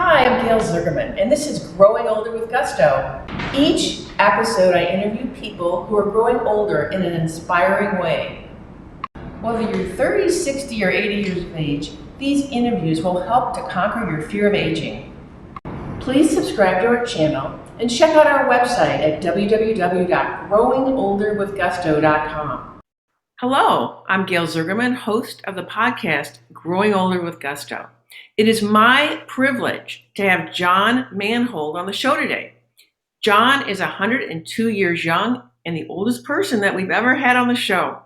Hi, I'm Gail Zuckerman, and this is Growing Older with Gusto. Each episode, I interview people who are growing older in an inspiring way. Whether you're 30, 60, or 80 years of age, these interviews will help to conquer your fear of aging. Please subscribe to our channel and check out our website at www.growingolderwithgusto.com. Hello, I'm Gail Zuckerman, host of the podcast Growing Older with Gusto. It is my privilege to have John Manhold on the show today. John is 102 years young and the oldest person that we've ever had on the show.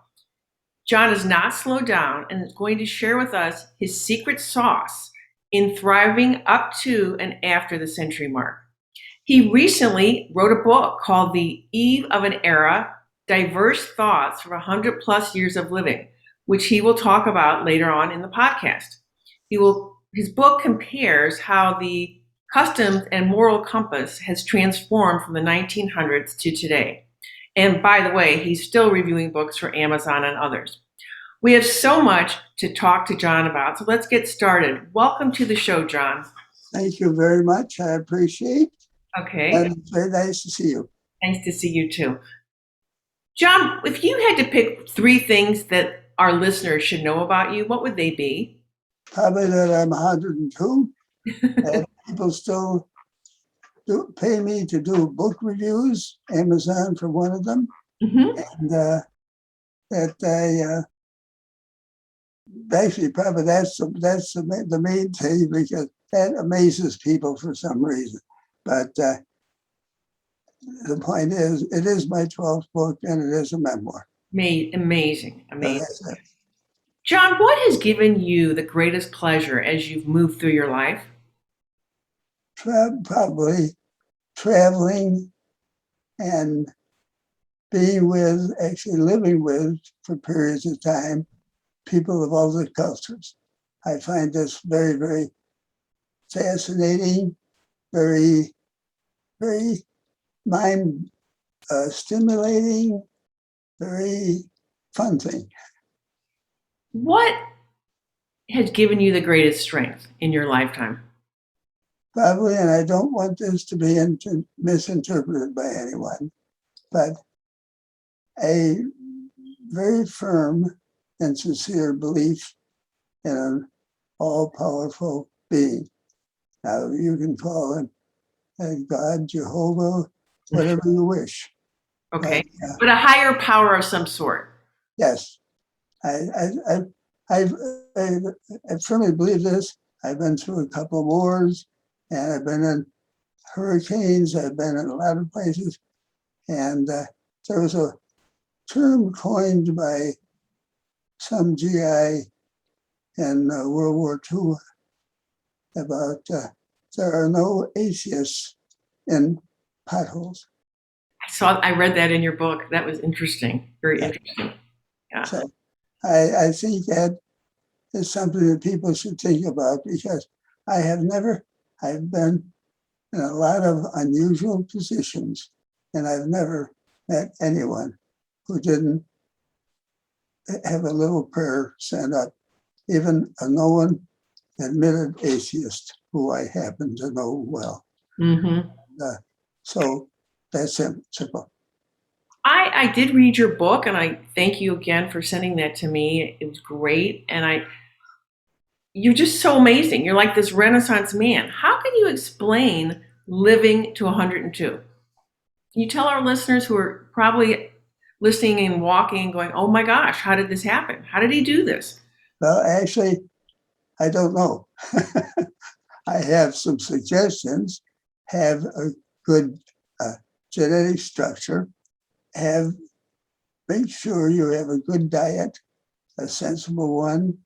John has not slowed down and is going to share with us his secret sauce in thriving up to and after the century mark. He recently wrote a book called The Eve of an Era, Diverse Thoughts for 100 plus years of living, which he will talk about later on in the podcast. His book compares how the customs and moral compass has transformed from the 1900s to today. And by the way, he's still reviewing books for Amazon and others. We have so much to talk to John about, so let's get started. Welcome to the show, John. Thank you very much. I appreciate it. Okay. And it's very nice to see you. Nice to see you too. John, if you had to pick three things that our listeners should know about you, what would they be? Probably that I'm 102 and people still pay me to do book reviews, Amazon for one of them. Mm-hmm. And that I actually probably that's the main thing, because that amazes people for some reason. But the point is, it is my 12th book and it is a memoir. Amazing. So John, what has given you the greatest pleasure as you've moved through your life? Probably traveling and living with, for periods of time, people of other cultures. I find this very, very fascinating, very, very mind stimulating, very fun thing. What has given you the greatest strength in your lifetime? Probably, and I don't want this to be misinterpreted by anyone, but a very firm and sincere belief in an all-powerful being. Now, you can call him God, Jehovah, whatever you wish. Okay, but a higher power of some sort. Yes, I firmly believe this. I've been through a couple of wars, and I've been in hurricanes. I've been in a lot of places, and there was a term coined by some GI in World War II about there are no atheists in potholes. I read that in your book. That was interesting. Very interesting. Yeah. So I think that is something that people should think about, because I've been in a lot of unusual positions, and I've never met anyone who didn't have a little prayer sent up, even a known admitted atheist who I happen to know well. Mm-hmm. So that's simple. I did read your book, and I thank you again for sending that to me. It was great, and you're just so amazing. You're like this Renaissance man. How can you explain living to 102? Can you tell our listeners who are probably listening and walking and going, oh my gosh, how did this happen? How did he do this? Well, actually, I don't know. I have some suggestions. Have a good genetic structure. Make sure you have a good diet, a sensible one,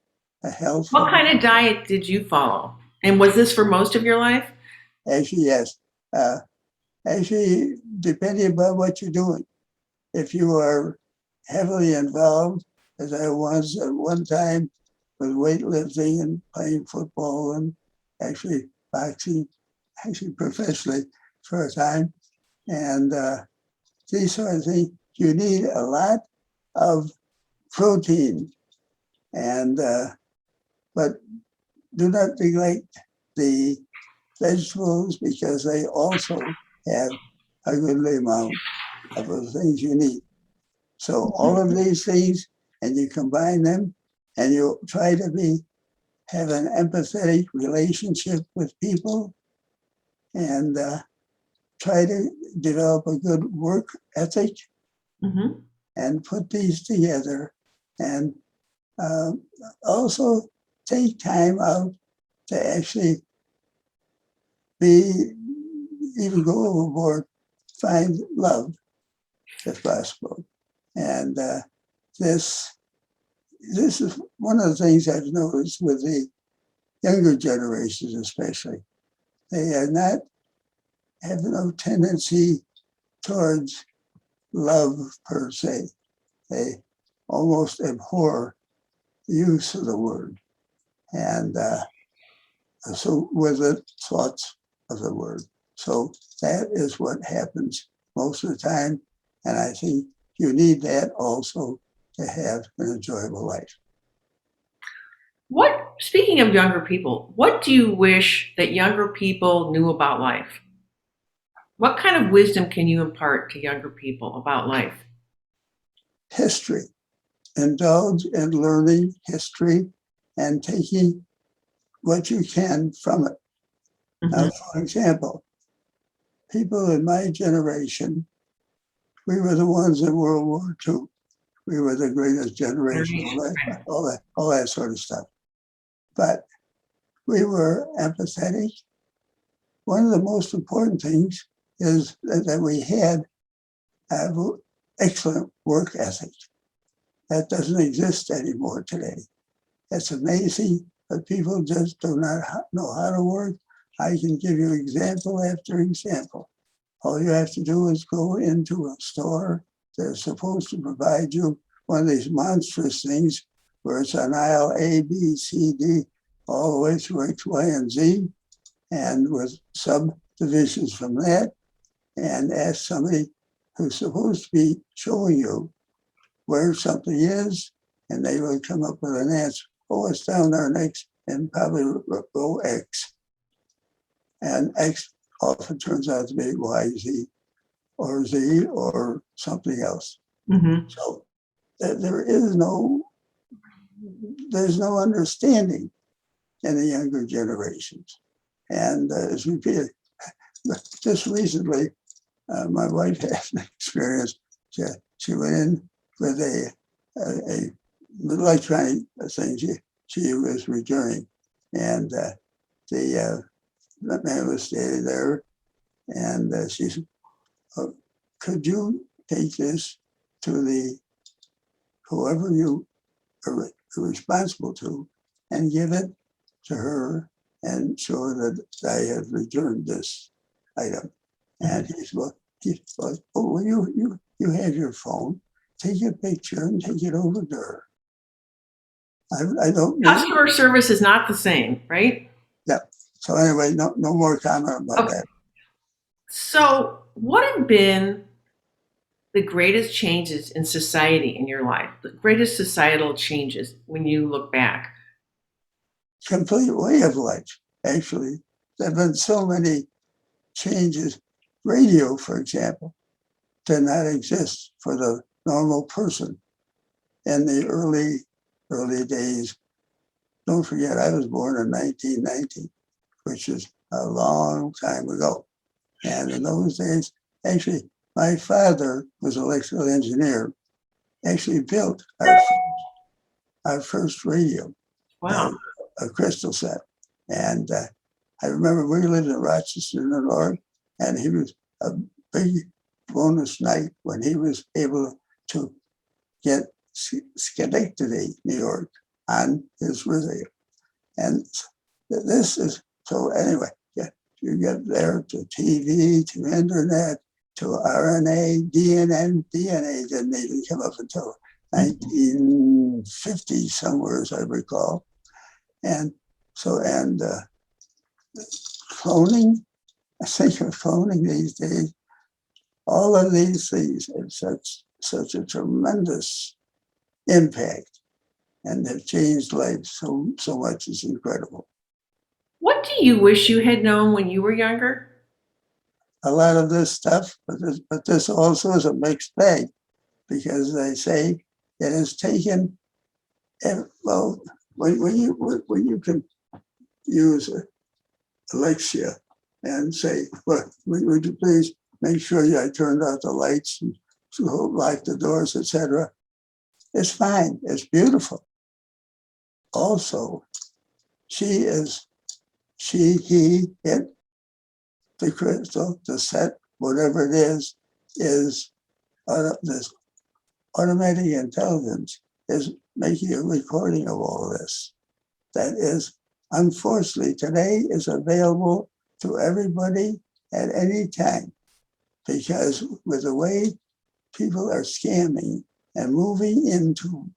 a healthy. What kind of diet did you follow? And was this for most of your life? Actually, yes. Actually, depending upon what you're doing. If you are heavily involved, as I was at one time, with weightlifting and playing football and actually boxing, actually professionally for a time, and these sort of things, you need a lot of protein, and but do not neglect the vegetables because they also have a goodly amount of the things you need. So all of these things, and you combine them, and you try to have an empathetic relationship with people, and try to develop a good work ethic, Mm-hmm. and put these together, and uh, also take time out to actually be, even go overboard, find love if possible. And this this is one of the things I've noticed with the younger generations, especially. They are not have no tendency towards love per se. They almost abhor the use of the word, and so with the thoughts of the word. So that is what happens most of the time, and I think you need that also to have an enjoyable life. Speaking of younger people, what do you wish that younger people knew about life? What kind of wisdom can you impart to younger people about life? History. Indulge in learning history and taking what you can from it. Mm-hmm. Now, for example, people in my generation, we were the ones in World War II. We were the greatest generation, all that sort of stuff. But we were empathetic. One of the most important things is that we had an excellent work ethic. That doesn't exist anymore today. It's amazing, but people just do not know how to work. I can give you example after example. All you have to do is go into a store. They're supposed to provide you one of these monstrous things where it's on aisle A, B, C, D, all the way through X, Y, and Z, and with subdivisions from that, and ask somebody who's supposed to be showing you where something is, and they will come up with an answer. Oh, it's down there next, and probably row X. And X often turns out to be Y, Z, or something else. Mm-hmm. So there's no understanding in the younger generations. And as repeated, just recently, my wife had an experience. She went in with a electronic thing she was returning, and the man was standing there, and she said, oh, "Could you take this to the whoever you are responsible to, and give it to her, and show her that I have returned this item?" And he said, "Oh, well, you have your phone. Take a picture and take it over to her." I don't need. Customer service is not the same, right? Yeah. So anyway, no more comment about Okay. that. So, what have been the greatest changes in society in your life? The greatest societal changes when you look back? Complete way of life, actually. There have been so many changes. Radio, for example, did not exist for the normal person in the early days. Don't forget, I was born in 1990, which is a long time ago. And in those days, actually, my father was an electrical engineer, actually built our first radio, uh, Wow. a crystal set. And I remember we lived in Rochester, New York, and he was a big bonus night when he was able to get Schenectady, New York, on his radio. And this is, so anyway, yeah, you get there to TV, to internet, to RNA, DNA. DNA didn't even come up until 1950 somewhere, as I recall. And so, and cloning, I think of cloning these days, all of these things have such a tremendous impact and have changed life so much. It's incredible. What do you wish you had known when you were younger? A lot of this stuff, but this also is a mixed bag because they say it has taken, well, when you can use Alexia and say, well, would you please make sure I turned out the lights and lock the doors, etc. It's fine. It's beautiful. Also, he, it, the crystal, the set, whatever it is this automatic intelligence is making a recording of all of this. That is, unfortunately, today is available to everybody at any time because with the way people are scamming and moving into,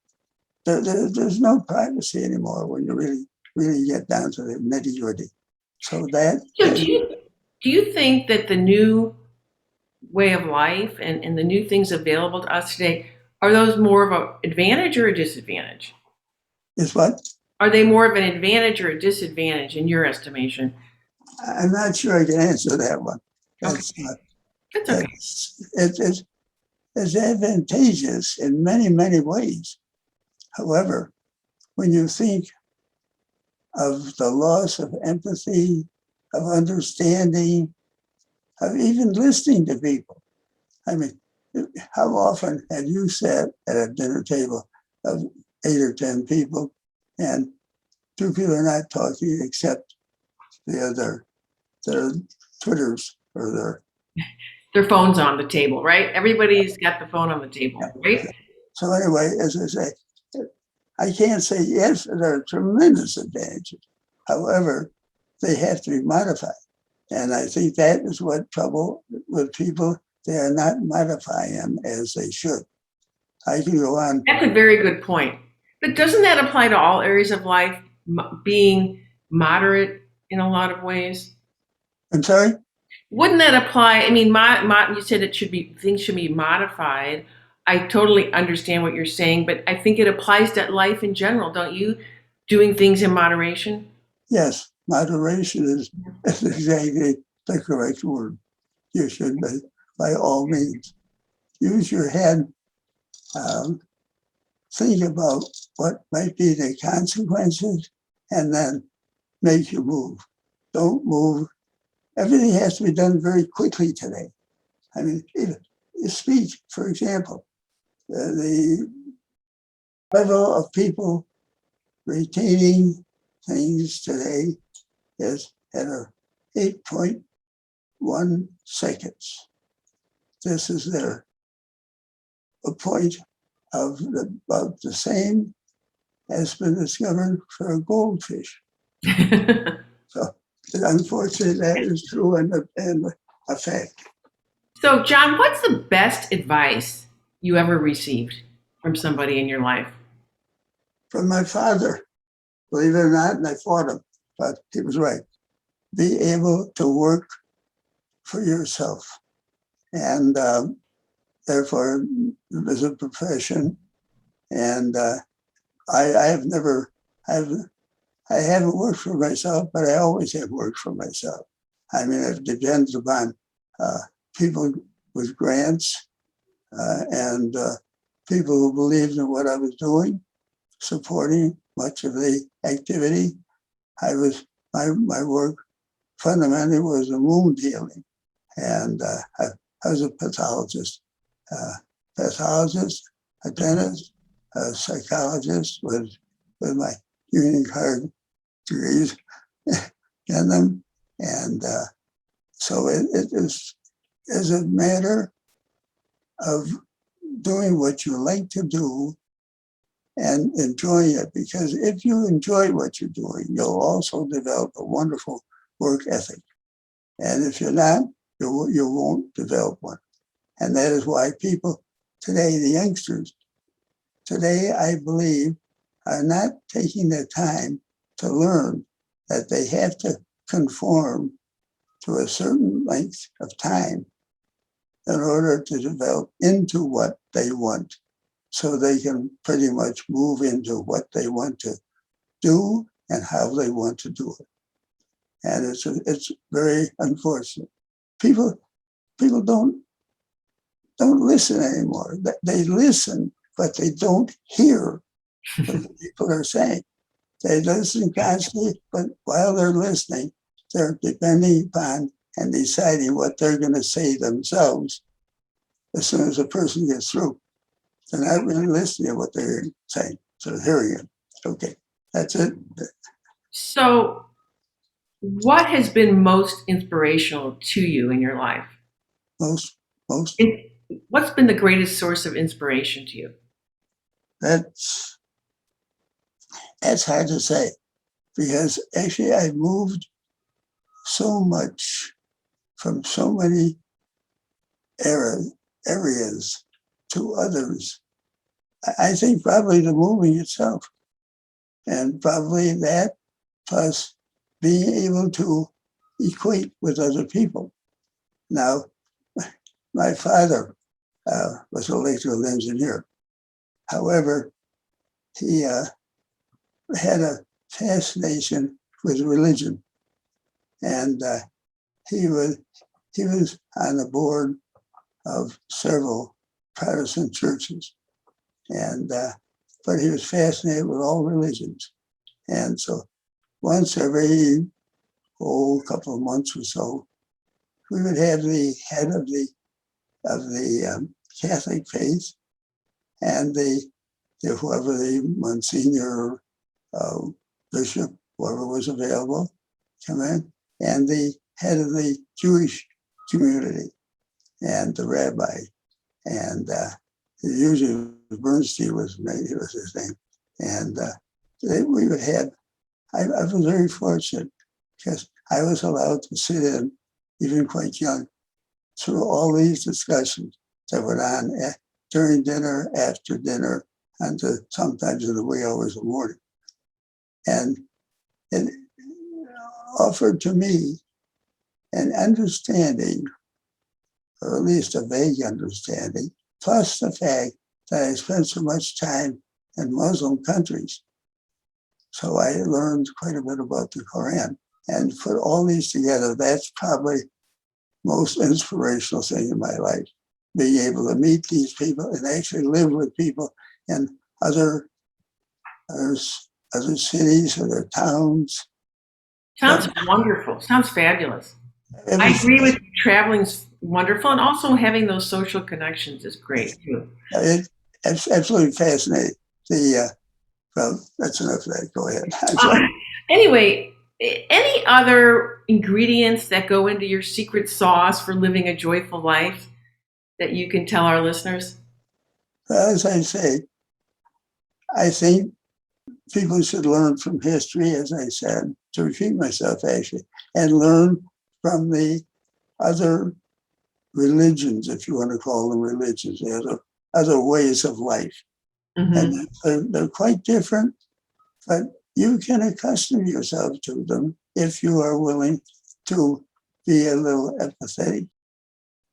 there's no privacy anymore when you really get down to the nitty gritty. So that So is, do you think that the new way of life and the new things available to us today, are those more of an advantage or a disadvantage? is what Are they more of an advantage or a disadvantage in your estimation? I'm not sure I can answer that one. Okay, That's that's okay. it's advantageous in many ways. However, when you think of the loss of empathy, of understanding, of even listening to people. I mean, how often have you sat at a dinner table of 8 or 10 people and two people are not talking except their Twitters or their. Their phone's on the table, right? Everybody's got the phone on the Yeah. table, right? So anyway, as I say, I can't say yes, there are tremendous advantages. However, they have to be modified. And I think that is what trouble with people. They are not modifying them as they should. I can go on. That's a very good point. But doesn't that apply to all areas of life, being moderate in a lot of ways? I'm sorry? Wouldn't that apply? I mean, you said it should be things should be modified. I totally understand what you're saying, but I think it applies to life in general, don't you? Doing things in moderation. Yes, moderation is exactly the correct word. You should, by all means, use your head, um, think about what might be the consequences, and then make your move. Don't move. Everything has to be done very quickly today. I mean, even speech, for example, the level of people retaining things today is at a 8.1 seconds. This is a point of about the same has been discovered for a goldfish. So unfortunately, that is true and a fact. So, John, what's the best advice you ever received from somebody in your life? From my father, believe it or not, and I fought him, but he was right. Be able to work for yourself. And therefore, as a profession, and I have never, I haven't worked for myself, but I always have worked for myself. I mean, it depends upon uh, people with grants and people who believed in what I was doing, supporting much of the activity. My work fundamentally was a wound healing, and I was a pathologist, uh, a dentist, a psychologist with my union card degrees in them, and so it is a matter of doing what you like to do and enjoying it. Because if you enjoy what you're doing, you'll also develop a wonderful work ethic. And if you're not, you won't develop one. And that is why people today, the youngsters today, I believe, are not taking the time to learn that they have to conform to a certain length of time in order to develop into what they want, so they can pretty much move into what they want to do and how they want to do it. and it's very unfortunate. People people don't listen anymore. They listen, but they don't hear what the people are saying. They listen constantly, but while they're listening, they're depending upon and deciding what they're going to say themselves as soon as a person gets through. They're not really listening to what they're saying, so hearing it. Okay, that's it. So, what has been most inspirational to you in your life? Most, most. And what's been the greatest source of inspiration to you? That's that's hard to say because actually I moved so much from so many areas to others. I think probably the moving itself, and probably that plus being able to equate with other people. Now, my father was an electrical engineer. However, he had a fascination with religion, and he was on the board of several Protestant churches, and but he was fascinated with all religions, and so once every couple of months or so, we would have the head of the Catholic faith and the whoever the Monsignor, bishop, whoever was available, come in, and the head of the Jewish community and the rabbi, and usually Bernstein was his name, and we would have. I was very fortunate because I was allowed to sit in, even quite young, through all these discussions that went on during dinner, after dinner, and sometimes in the wee hours of the morning. And it offered to me an understanding, or at least a vague understanding, plus the fact that I spent so much time in Muslim countries. So I learned quite a bit about the Quran. And put all these together, that's probably most inspirational thing in my life, being able to meet these people and actually live with people in other cities, other towns. Sounds wonderful. Sounds fabulous. It I was agree with you. Traveling's wonderful, and also having those social connections is great too. it's absolutely fascinating. Well, that's enough of that. Go ahead. I'm Uh, sorry. anyway, any other ingredients that go into your secret sauce for living a joyful life that you can tell our listeners? As I say, I think people should learn from history, as I said, to repeat myself actually, and learn from the other religions, if you want to call them religions, the other ways of life. Mm-hmm. And they're quite different, but you can accustom yourself to them if you are willing to be a little empathetic.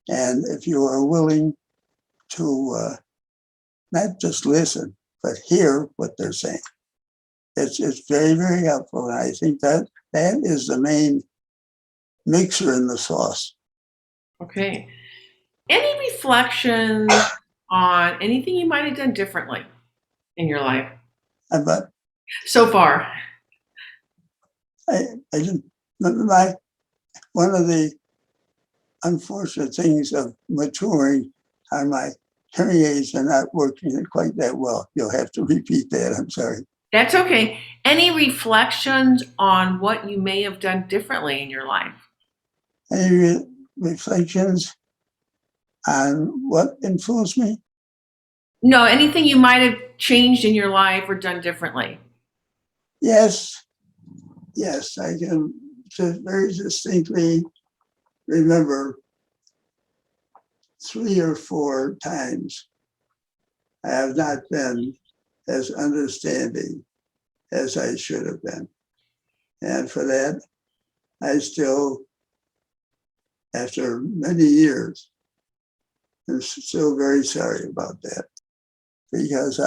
And if you are willing to not just listen, but hear what they're saying. It's very, very helpful. And I think that is the main mixer in the sauce. Okay. Any reflections on anything you might have done differently in your life But so far? I didn't, one of the unfortunate things of maturing are my hearing aids are not working quite that well. You'll have to repeat that. I'm sorry. That's okay. Any reflections on what you may have done differently in your life? Any reflections on what influenced me? No, anything you might have changed in your life or done differently? Yes, yes, I can just very distinctly remember 3 or 4 times I have not been as understanding as I should have been. And for that, I still, after many years, am still very sorry about that because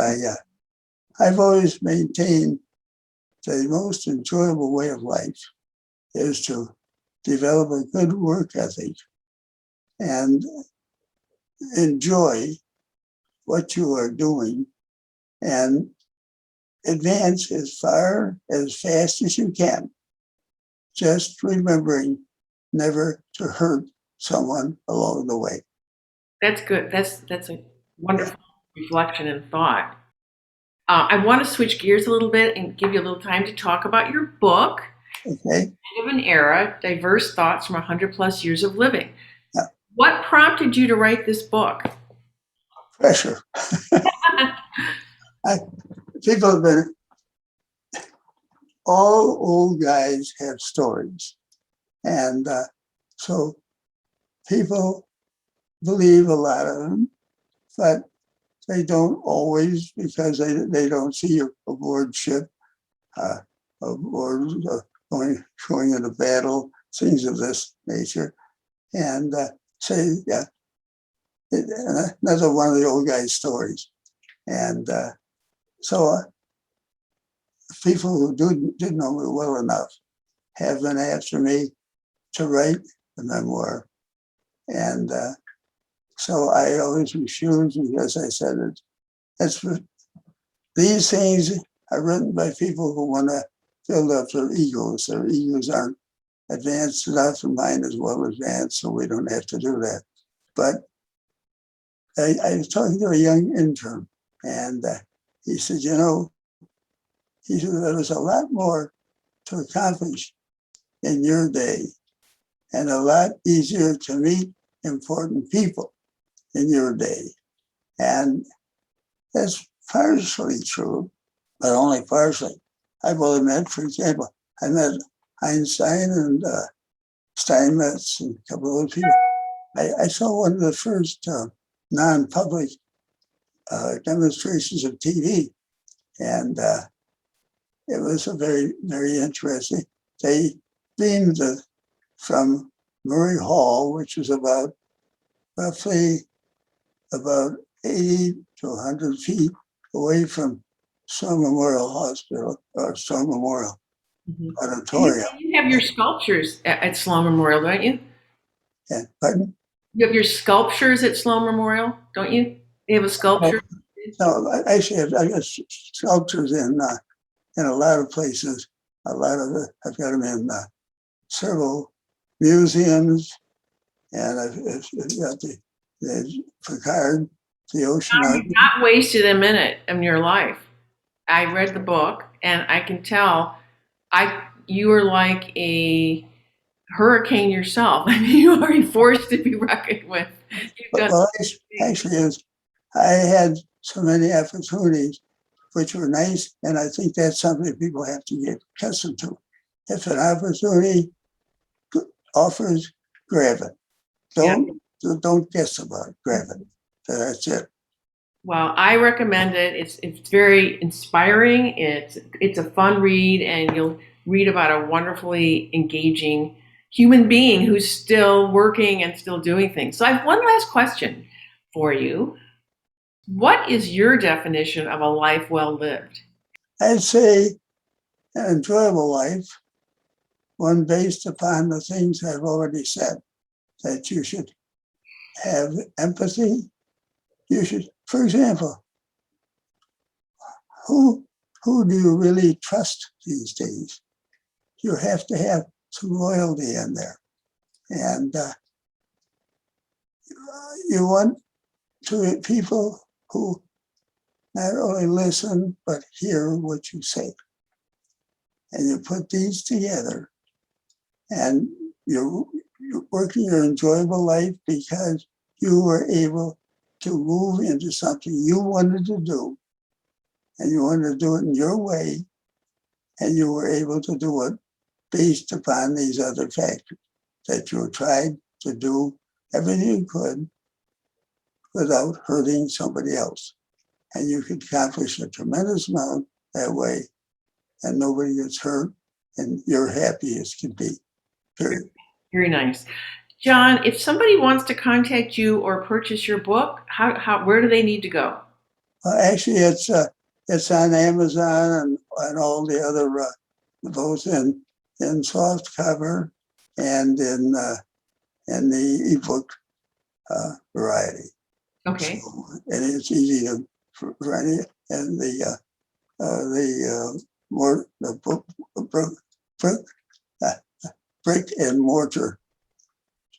I've always maintained the most enjoyable way of life is to develop a good work ethic and enjoy what you are doing and advance as far, as fast as you can, just remembering never to hurt someone along the way. That's good. That's a wonderful reflection and thought. I want to switch gears a little bit and give you a little time to talk about your book, Okay? End of an Era, Diverse Thoughts from 100 Plus Years of Living. Yeah. What prompted you to write this book? Pressure. People have been, all old guys have stories. And so people believe a lot of them, but they don't always, because they don't see you aboard ship, or going into battle, things of this nature. And say, yeah, another one of the old guy's stories. And so people who didn't know me well enough have been after me to write the memoir. And so I always refused, because I said these things are written by people who want to build up their egos. Their egos aren't advanced enough, and mine is well advanced, so we don't have to do that. But I was talking to a young intern, and he said, he said, there was a lot more to accomplish in your day and a lot easier to meet important people in your day. And that's partially true, but only partially. I've only met, for example, I met Einstein and Steinmetz and a couple of other people. I saw one of the first non-public demonstrations of TV, and it was a very, very interesting. They beamed from Murray Hall, which is roughly about 80 to 100 feet away from Strong Memorial Hospital, or Strong Memorial Auditorium. You have your sculptures at Sloan Memorial, don't you? And pardon? You have your sculptures at Sloan Memorial, don't you? You have a sculpture? No, actually, I got sculptures in a lot of places. I've got them in several museums, and I've got the Picard, the Ocean Art. You've not wasted a minute in your life. I read the book, and I can tell you are like a hurricane yourself. I mean, you are a force to be reckoned with. Well, actually, I had so many opportunities, which were nice, and I think that's something people have to get accustomed to. If an opportunity offers, grab it. Don't guess about it. Grab it. That's it. Well, I recommend it. It's very inspiring. It's a fun read, and you'll read about a wonderfully engaging human being who's still working and still doing things. So I have one last question for you. What is your definition of a life well lived? I'd say an enjoyable life, one based upon the things I've already said, that you should have empathy. You should, for example, who do you really trust these days? You have to have some loyalty in there. And you want to people who not only listen, but hear what you say. And you put these together, and you're working your enjoyable life because you were able to move into something you wanted to do, and you wanted to do it in your way, and you were able to do it based upon these other factors, that you tried to do everything you could without hurting somebody else. And you could accomplish a tremendous amount that way, and nobody gets hurt, and you're happy as can be. Period. Very nice. John, if somebody wants to contact you or purchase your book, where do they need to go? Actually, it's on Amazon and all the other both in in soft cover and in the ebook variety. Okay. So, and it's easy to for any, and the book, brick and mortar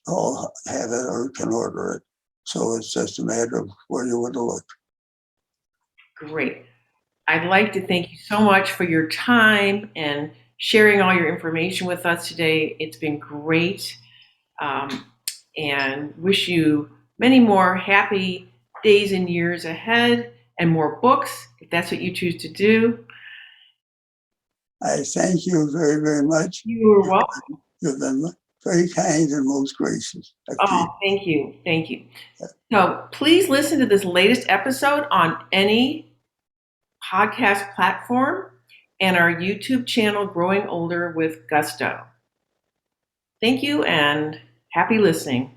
all have it or can order it. So it's just a matter of where you want to look. Great. I'd like to thank you so much for your time and sharing all your information with us today. It's been great. And wish you many more happy days and years ahead and more books, if that's what you choose to do. I thank you very, very much. You are welcome. You've been very kind and most gracious. Oh, thank you. Thank you. So please listen to this latest episode on any podcast platform and our YouTube channel, Growing Older with Gusto. Thank you and happy listening.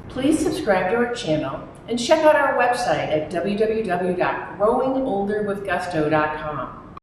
Please subscribe to our channel and check out our website at www.growingolderwithgusto.com.